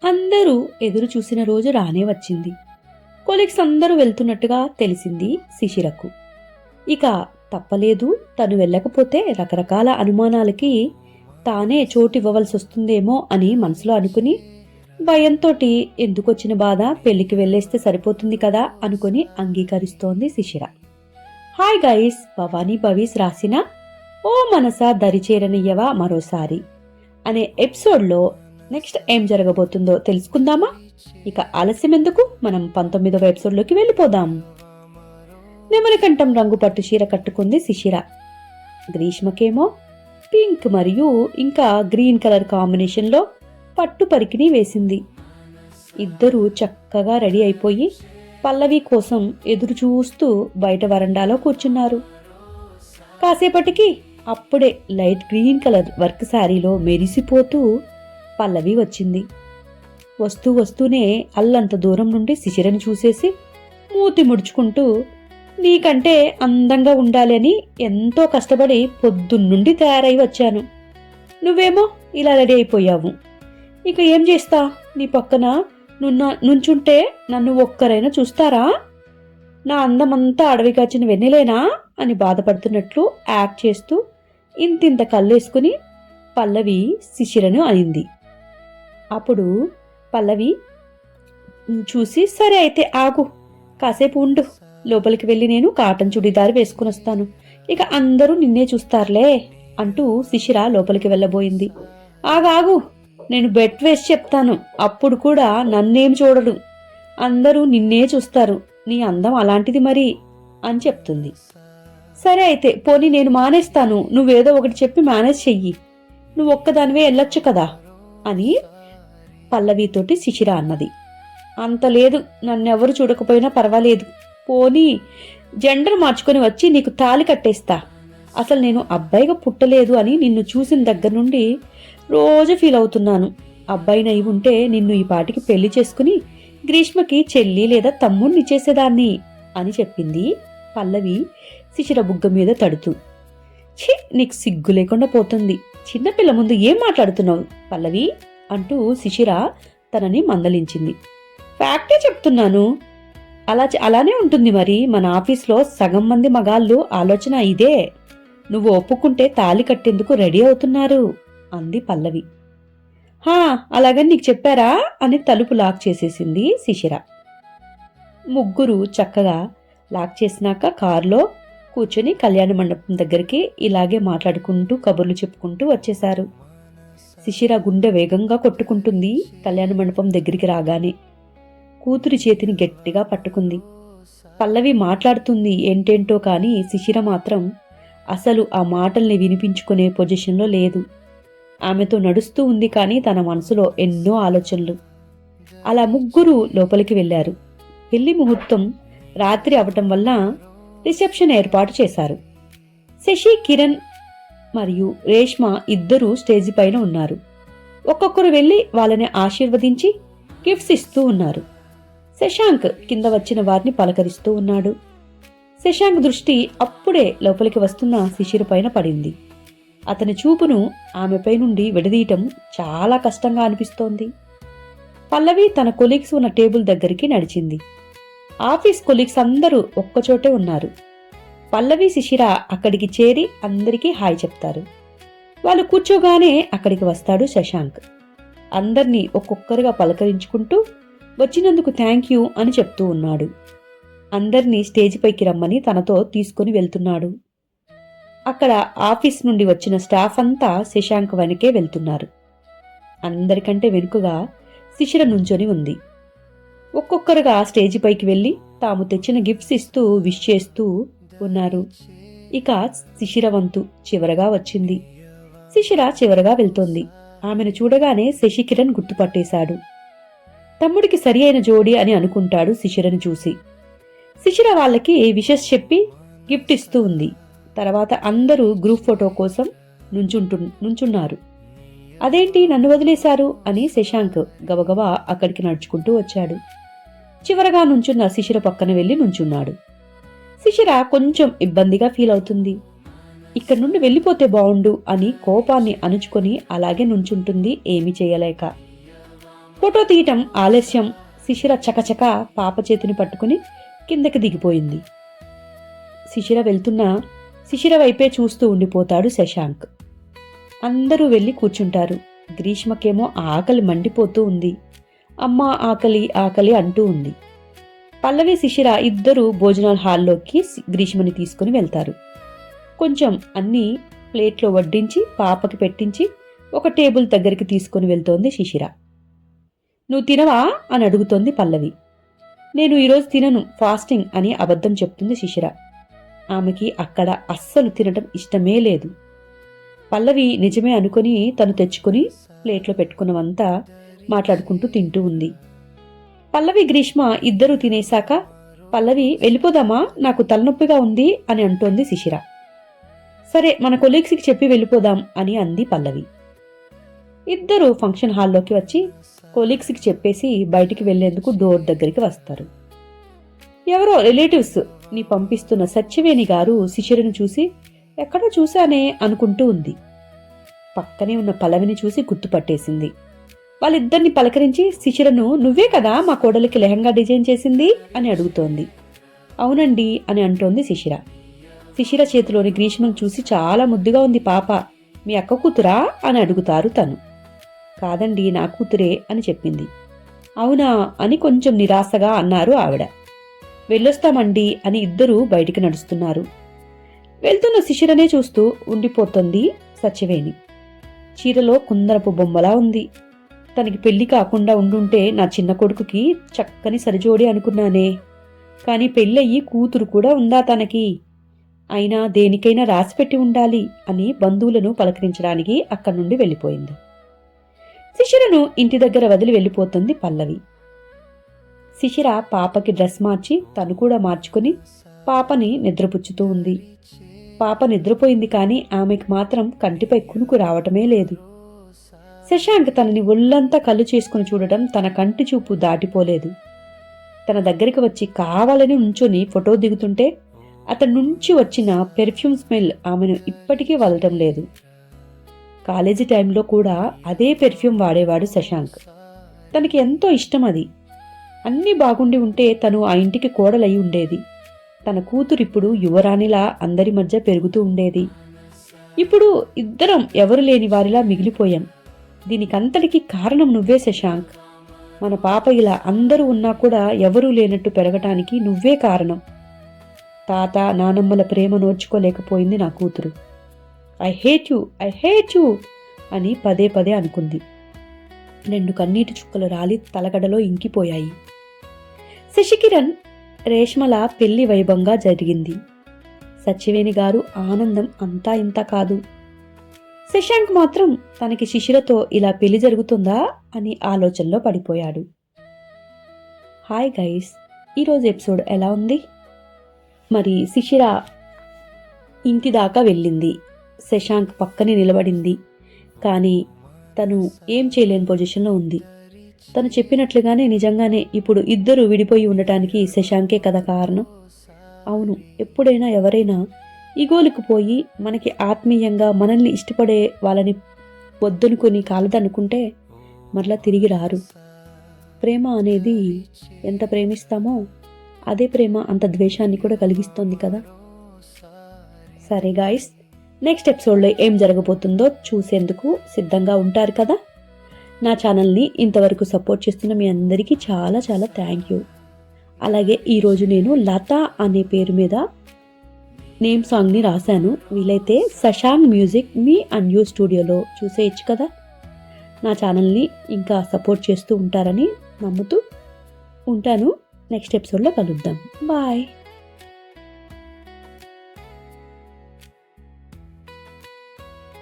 అందరూ ఎదురు చూసిన రోజు రానే వచ్చింది. కొలీగ్స్ అందరూ వెళ్తున్నట్టుగా తెలిసింది శిశిరకు. ఇక తప్పలేదు, తను వెళ్ళకపోతే రకరకాల అనుమానాలకి తానే చోటివ్వవలసి వస్తుందేమో అని మనసులో అనుకుని భయంతోటి ఎందుకొచ్చిన బాధ, పెళ్లికి వెళ్ళేస్తే సరిపోతుంది కదా అనుకుని అంగీకరిస్తోంది శిశిర. హాయ్ గైస్, భవానీ భవీస్ రాసిన ఓ మనసా దరిచేరనియ్యవా మరోసారి అనే ఎపిసోడ్లో నెక్స్ట్ ఏం జరగబోతుందో తెలుసుకుందామా? ఇక ఆలస్యం ఎందుకు, మనం 19వ ఎపిసోడ్లోకి వెళ్ళిపోదాం. నెమలికంఠం రంగు పట్టు చీర కట్టుకుంది శిశిర. గ్రీష్మకేమో పింక్ మరియు ఇంకా గ్రీన్ కలర్ కాంబినేషన్లో పట్టు పరికిణి వేసింది. ఇద్దరూ చక్కగా రెడీ అయిపోయి పల్లవి కోసం ఎదురు చూస్తూ బయట వరండాలో కూర్చున్నారు. కాసేపటికి అప్పుడే లైట్ గ్రీన్ కలర్ వర్క్ శారీలో మెరిసిపోతూ పల్లవి వచ్చింది. వస్తూనే అల్లంత దూరం నుండి శిశిరని చూసేసి మూతి ముడుచుకుంటూ, నీకంటే అందంగా ఉండాలి అని ఎంతో కష్టపడి పొద్దున్నుండి తయారై వచ్చాను, నువ్వేమో ఇలా రెడీ అయిపోయావు. ఇక ఏం చేస్తా, నీ పక్కన నుంచుంటే నన్ను ఒక్కరైనా చూస్తారా? నా అందమంతా అడవి కాచిన వెన్నెలేనా అని బాధపడుతున్నట్లు యాక్ట్ చేస్తూ ఇంతింత కళ్ళేసుకుని పల్లవి శిశిరను అనింది. అప్పుడు పల్లవి చూసి, సరే అయితే ఆగు, కాసేపు ఉండు, లోపలికి వెళ్ళి నేను కాటన్ చుడిదారు వేసుకుని వస్తాను, ఇక అందరూ నిన్నే చూస్తారులే అంటూ శిశిర లోపలికి వెళ్ళబోయింది. ఆగాగు, నేను బెట్ వేసి చెప్తాను, అప్పుడు కూడా నన్నేం చూడడు, అందరూ నిన్నే చూస్తారు, నీ అందం అలాంటిది మరి అని చెప్తుంది. సరే అయితే పోనీ నేను మానేస్తాను, నువ్వేదో ఒకటి చెప్పి మేనేజ్ చెయ్యి, నువ్వు ఒక్కదానివే వెళ్ళొచ్చు కదా అని పల్లవితోటి శిశిర అన్నది. అంత లేదు, నన్నెవరు చూడకపోయినా పర్వాలేదు, పోనీ జెండర్ మార్చుకొని వచ్చి నీకు తాళి కట్టేస్తా, అసలు నేను అబ్బాయిగా పుట్టలేదు అని నిన్ను చూసిన దగ్గర నుండి రోజు ఫీల్ అవుతున్నాను, అబ్బాయినై ఉంటే నిన్ను ఈ పాటికి పెళ్లి చేసుకుని గ్రీష్మకి చెల్లి లేదా తమ్ముడిని చేసేదాన్ని అని చెప్పింది పల్లవి శిశిర బుగ్గ మీద తడుతూ. ఛీ, నీకు సిగ్గు లేకుండా పోతుంది, చిన్నపిల్ల ముందు ఏం మాట్లాడుతున్నావు పల్లవి అంటూ శిశిర తనని మందలించింది. ఫ్యాక్టే చెప్తున్నాను, అలానే ఉంటుంది మరి, మన ఆఫీస్లో సగం మంది మగాళ్ళు ఆలోచన ఇదే, నువ్వు ఒప్పుకుంటే తాళి కట్టేందుకు రెడీ అవుతున్నారు అంది పల్లవి. హా, అలాగని నీకు చెప్పారా అని తలుపు లాక్ చేసేసింది శిశిర. ముగ్గురు చక్కగా లాక్ చేసినాక కారులో కూర్చొని కళ్యాణ మండపం దగ్గరికి ఇలాగే మాట్లాడుకుంటూ కబుర్లు చెప్పుకుంటూ వచ్చేశారు. శిశిర గుండె వేగంగా కొట్టుకుంటుంది. కళ్యాణ మండపం దగ్గరికి రాగానే కూతురి చేతిని గట్టిగా పట్టుకుంది. పల్లవి మాట్లాడుతుంది ఏంటేంటో కానీ శిశిర మాత్రం అసలు ఆ మాటల్ని వినిపించుకునే పొజిషన్లో లేదు. ఆమెతో నడుస్తూ ఉంది కానీ తన మనసులో ఎన్నో ఆలోచనలు. అలా ముగ్గురు లోపలికి వెళ్లారు. పెళ్లి ముహూర్తం రాత్రి అవటం వల్ల రిసెప్షన్ ఏర్పాటు చేశారు. శశి, కిరణ్ మరియు రేష్మ ఇద్దరూ స్టేజి పైన ఉన్నారు. ఒక్కొక్కరు వెళ్లి వాళ్ళని ఆశీర్వదించి గిఫ్ట్స్ ఇస్తూ ఉన్నారు. శశాంక్ కింద వచ్చిన వారిని పలకరిస్తూ ఉన్నాడు. శశాంక్ దృష్టి అప్పుడే లోపలికి వస్తున్న శిశిర పైన పడింది. అతని చూపును ఆమెపై నుండి విడదీయటం చాలా కష్టంగా అనిపిస్తోంది. పల్లవి తన కొలీగ్స్ ఉన్న టేబుల్ దగ్గరికి నడిచింది. ఆఫీస్ కొలీగ్స్ అందరూ ఒక్కచోటే ఉన్నారు. పల్లవి, శిశిర అక్కడికి చేరి అందరికీ హాయ్ చెప్తారు. వాళ్ళు కూర్చోగానే అక్కడికి వస్తాడు శశాంక్. అందర్నీ ఒక్కొక్కరుగా పలకరించుకుంటూ వచ్చినందుకు థ్యాంక్ యూ అని చెప్తూ ఉన్నాడు. అందర్నీ స్టేజ్ పైకి రమ్మని తనతో తీసుకుని వెళ్తున్నాడు. అక్కడ ఆఫీస్ నుండి వచ్చిన స్టాఫ్ అంతా శశాంక్ వెనకే వెళ్తున్నారు. అందరికంటే వెనుకగా శిశిర నుంచొని ఉంది. ఒక్కొక్కరుగా స్టేజి పైకి వెళ్లి తాము తెచ్చిన గిఫ్ట్స్ ఇస్తూ విష్ చేస్తూ ఉన్నారు. ఇక శిశిర వంతు చివరగా వచ్చింది. శిశిర చివరగా వెళ్తోంది. ఆమెను చూడగానే శశికిరణ్ గుర్తుపట్టేశాడు. తమ్ముడికి సరి అయిన జోడీ అని అనుకుంటాడు శిశిరను చూసి. శిశిర వాళ్ళకి విషెస్ చెప్పి గిఫ్ట్ ఇస్తూ ఉంది. తర్వాత అందరూ గ్రూప్ ఫోటో కోసం నుంచున్నారు. అదేంటి నన్ను వదిలేశారు అని శశాంక్ గబగబా అక్కడికి నడుచుకుంటూ వచ్చాడు. చివరగా నుంచున్న శిశిర పక్కన వెళ్లి నుంచున్నాడు. శిశిర కొంచెం ఇబ్బందిగా ఫీల్ అవుతుంది. ఇక్కడి నుండి వెళ్ళిపోతే బావుండు అని కోపాన్ని అణుచుకొని అలాగే నుంచుంటుంది ఏమీ చేయలేక. ఫోటో తీయటం ఆలస్యం. శిశిర చకచక పాప చేతిని పట్టుకుని కిందకి దిగిపోయింది. శిశిర వెళ్తున్నా శిశిర వైపే చూస్తూ ఉండిపోతాడు శశాంక్. అందరూ వెళ్ళి కూర్చుంటారు. గ్రీష్మకేమో ఆకలి మండిపోతూ ఉంది. అమ్మ ఆకలి ఆకలి అంటూ ఉంది. పల్లవి శిశిర ఇద్దరు భోజనాల హాల్లోకి గ్రీష్మని తీసుకుని వెళ్తారు. కొంచెం అన్నీ ప్లేట్లో వడ్డించి పాపకి పెట్టించి ఒక టేబుల్ దగ్గరికి తీసుకుని వెళ్తోంది శిశిర. నువ్వు తినవా అని అడుగుతోంది పల్లవి. నేను ఈరోజు తినను, ఫాస్టింగ్ అని అబద్ధం చెప్తుంది శిశిర. ఆమెకి అక్కడ అస్సలు తినటం ఇష్టమే లేదు. పల్లవి నిజమే అనుకుని తను తెచ్చుకుని ప్లేట్లో పెట్టుకున్నవంతా మాట్లాడుకుంటూ తింటూ ఉంది. పల్లవి గ్రీష్మ ఇద్దరూ తినేశాక పల్లవి వెళ్ళిపోదామా, నాకు తలనొప్పిగా ఉంది అని అంటోంది శిశిర. సరే మన కొలీగ్స్కి చెప్పి వెళ్ళిపోదాం అని అంది పల్లవి. ఇద్దరు ఫంక్షన్ హాల్లోకి వచ్చి కొలీగ్స్కి చెప్పేసి బయటికి వెళ్లేందుకు డోర్ దగ్గరికి వస్తారు. ఎవరో రిలేటివ్స్ ని పంపిస్తున్న సత్యవేణి గారు శిశిరను చూసి ఎక్కడో చూశానే అనుకుంటూ ఉంది. పక్కనే ఉన్న పల్లవిని చూసి గుర్తుపట్టేసింది. వాళ్ళిద్దరిని పలకరించి శిశిరను నువ్వే కదా మా కోడలికి లెహంగా డిజైన్ చేసింది అని అడుగుతోంది. అవునండి అని అంటోంది శిశిర. శిశిర చేతిలోని గ్రీష్మను చూసి చాలా ముద్దుగా ఉంది పాప, మీ అక్క కూతురా అని అడుగుతారు తను. కాదండి నా కూతురే అని చెప్పింది. అవునా అని కొంచెం నిరాశగా అన్నారు ఆవిడ. వెళ్ళొస్తామండి అని ఇద్దరూ బయటికి నడుస్తున్నారు. వెళ్తున్న శిశిరనే చూస్తూ ఉండిపోతుంది సత్యవేణి. చీరలో కుందరపు బొమ్మలా ఉంది. తనకి పెళ్లి కాకుండా ఉండుంటే నా చిన్న కొడుకుకి చక్కని సరిజోడి అనుకున్నానే. కాని పెళ్ళయ్యి కూతురు కూడా ఉందా తనకి? అయినా దేనికైనా రాసిపెట్టి ఉండాలి అని బంధువులను పలకరించడానికి అక్కడి నుండి వెళ్ళిపోయింది. శిశిరను ఇంటి దగ్గర వదిలి వెళ్ళిపోతుంది పల్లవి. శిశిర పాపకి డ్రెస్ మార్చి తను కూడా మార్చుకుని పాపని నిద్రపుచ్చుతూ ఉంది. పాప నిద్రపోయింది కానీ ఆమెకు మాత్రం కంటిపై కునుకు రావటమే లేదు. శశాంక్ తనని ఒళ్ళంతా కళ్ళు చేసుకుని చూడటం తన కంటి చూపు దాటిపోలేదు. తన దగ్గరికి వచ్చి కావాలని నుంచొని ఫోటో దిగుతుంటే అతని నుంచి వచ్చిన పెర్ఫ్యూమ్ స్మెల్ ఆమెను ఇప్పటికీ వదలటం లేదు. కాలేజీ టైంలో కూడా అదే పెర్ఫ్యూమ్ వాడేవాడు శశాంక్. తనకి ఎంతో ఇష్టం అది. అన్నీ బాగుండి ఉంటే తను ఆ ఇంటికి కోడలై ఉండేది. తన కూతురిప్పుడు యువరాణిలా అందరి మధ్య పెరుగుతూ ఉండేది. ఇప్పుడు ఇద్దరం ఎవరు లేని వారిలా మిగిలిపోయాం. దీనికంతటికీ కారణం నువ్వే శశాంక్. మన పాప ఇలా అందరూ ఉన్నా కూడా ఎవరూ లేనట్టు పెరగటానికి నువ్వే కారణం. తాత నానమ్మల ప్రేమ నోర్చుకోలేకపోయింది నా కూతురు. ఐ హేట్ యూ అని పదే పదే అనుకుంది. 2 కన్నీటి చుక్కలు రాలి తలగడలో ఇంకిపోయాయి. శశికిరణ్ రేష్మల పెళ్లి వైభవంగా జరిగింది. సత్యవేణి గారు ఆనందం అంతా ఇంత కాదు. శశాంక్ మాత్రం తనకి శిశిరతో ఇలా పెళ్లి జరుగుతుందా అని ఆలోచనలో పడిపోయాడు. హాయ్ గైస్, ఈరోజు ఎపిసోడ్ ఎలా ఉంది? మరి శిశిర ఇంటి దాకా వెళ్ళింది. శశాంక్ పక్కనే నిలబడింది. కానీ తను ఏం చేయలేని పొజిషన్లో ఉంది. తను చెప్పినట్లుగానే నిజంగానే ఇప్పుడు ఇద్దరు విడిపోయి ఉండటానికి శశాంకే కదా కారణం. అవును, ఎప్పుడైనా ఎవరైనా ఈగోలకు పోయి మనకి ఆత్మీయంగా మనల్ని ఇష్టపడే వాళ్ళని వద్దనుకొని కాలదనుకుంటే మరలా తిరిగి రారు. ప్రేమ అనేది ఎంత ప్రేమిస్తామో అదే ప్రేమ అంత ద్వేషాన్ని కూడా కలిగిస్తుంది కదా. సరే గాయస్, నెక్స్ట్ ఎపిసోడ్లో ఏం జరగబోతుందో చూసేందుకు సిద్ధంగా ఉంటారు కదా. నా ఛానల్ని ఇంతవరకు సపోర్ట్ చేస్తున్న మీ అందరికీ చాలా చాలా థ్యాంక్ యూ. అలాగే ఈరోజు నేను లత అనే పేరు మీద నేమ్ సాంగ్ని రాశాను. వీలైతే Shashank music me and you స్టూడియోలో చూసేయచ్చు కదా. నా ఛానల్ని ఇంకా సపోర్ట్ చేస్తూ ఉంటారని నమ్ముతూ ఉంటాను. నెక్స్ట్ ఎపిసోడ్లో కలుద్దాం. బాయ్.